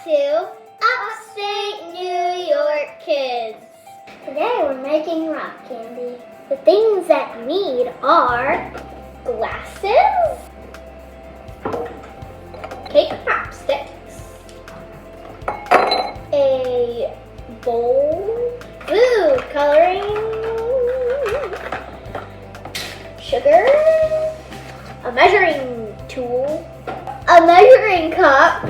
to Upstate New York Kids. Today we're making rock candy. The things that you need are glasses, cake pop sticks, a bowl, food coloring, sugar, a measuring tool, a measuring cup,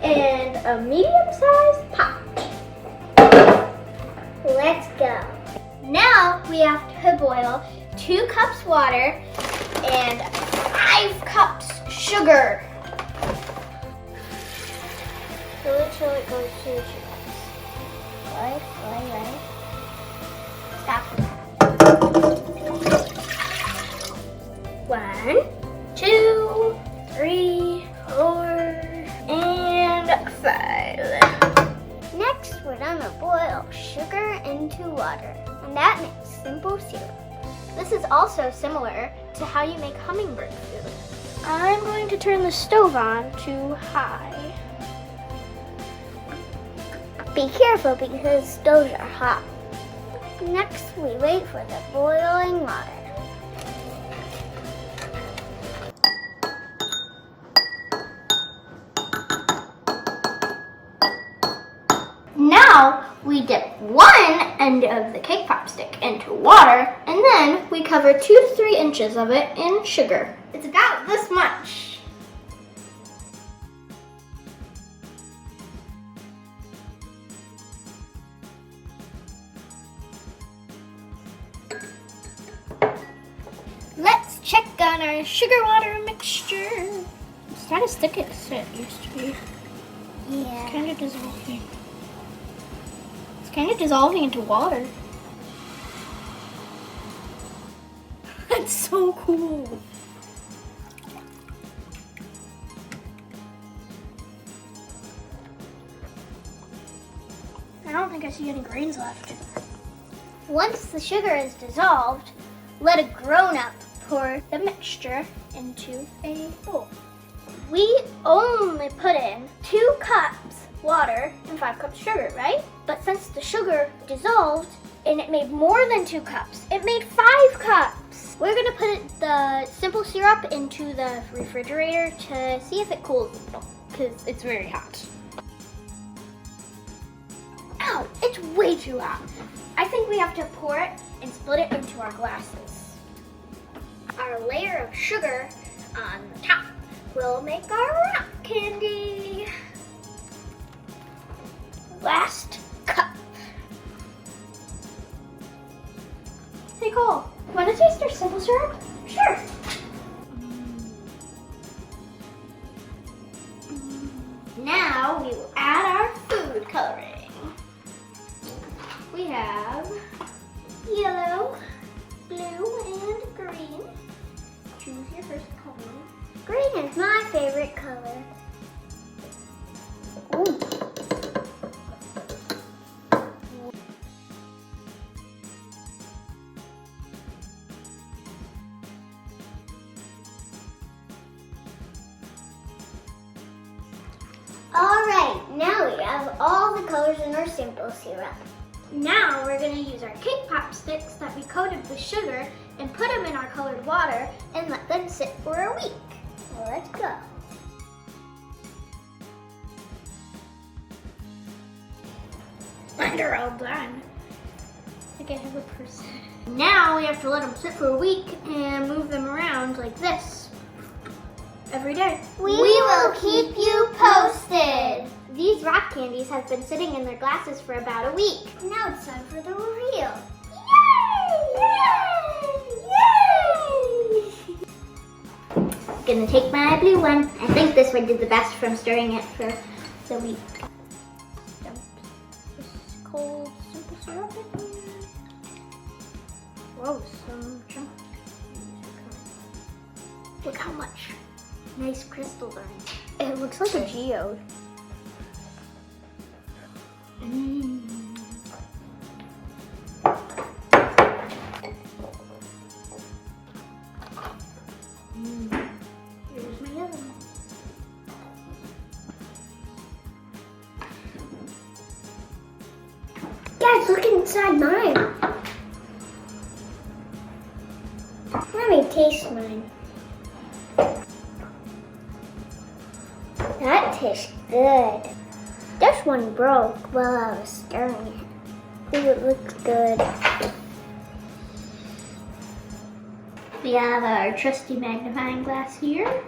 and a medium-sized pot. Let's go. Now we have to boil 2 cups water and 5 cups sugar. Fill it till it goes to the 2 cups. Right. Stop. 1, 2, 3, 4, and 5. Next, we're gonna boil sugar into water, and that makes simple syrup. This is also similar to how you make hummingbird food. I'm going to turn the stove on to high. Be careful because stoves are hot. Next, we wait for the boiling water. Now, we dip one end of the cake pop stick into water, and then we cover 2 to 3 inches of it in sugar. It's about this much. Let's check on our sugar water mixture. It's not as thick as it used to be. Yeah. It's kind of dissolving. It's kind of dissolving into water. That's so cool. I don't think I see any grains left. Once the sugar is dissolved, let a grown-up pour the mixture into a bowl. We only put in 2 cups water and 5 cups sugar, right? But since the sugar dissolved and it made more than 2 cups, it made 5 cups. We're gonna put the simple syrup into the refrigerator to see if it cools a little, because it's very hot. Ow, it's way too hot. I think we have to pour it and split it into our glasses. Our layer of sugar on the top will make our rock candy. Last cup. Hey Cole, want to taste our simple syrup? Sure. Now we will add our food coloring. We have yellow, blue, and green. Choose your first color. Green is my favorite color. Ooh. Alright, now we have all the colors in our simple syrup. Now we're going to use our cake pop sticks that we coated with sugar and put them in our colored water and let them sit for a week. Let's go. And they're all done. I think I have a person. Now we have to let them sit for a week and move them around like this every day. We will keep you posted. These rock candies have been sitting in their glasses for about a week. Now it's time for the reveal. Yay! Yay! Gonna take my blue one. I think this one did the best from stirring it for the week. Dump this cold simple syrup in here. Whoa, some chunks. Look how much nice crystals are in it. It looks like a geode. Here's my other one. inside mine? Let me taste mine. That tastes good. This one broke while I was stirring it. Ooh, it looks good. We have our trusty magnifying glass here.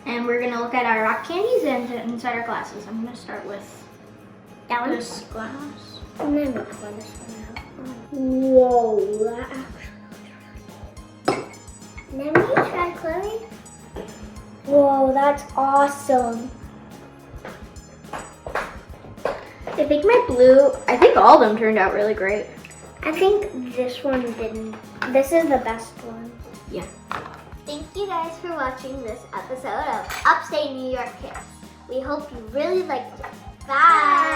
And we're gonna look at our rock candies and inside our glasses. I'm gonna start with this glass. I'm gonna pour this one out. Whoa, that actually looks really cool. Let me try, Chloe. Whoa, that's awesome. I think all of them turned out really great. I think this one didn't. This is the best one. Yeah. Thank you guys for watching this episode of Upstate New York Kids. We hope you really liked it. Bye!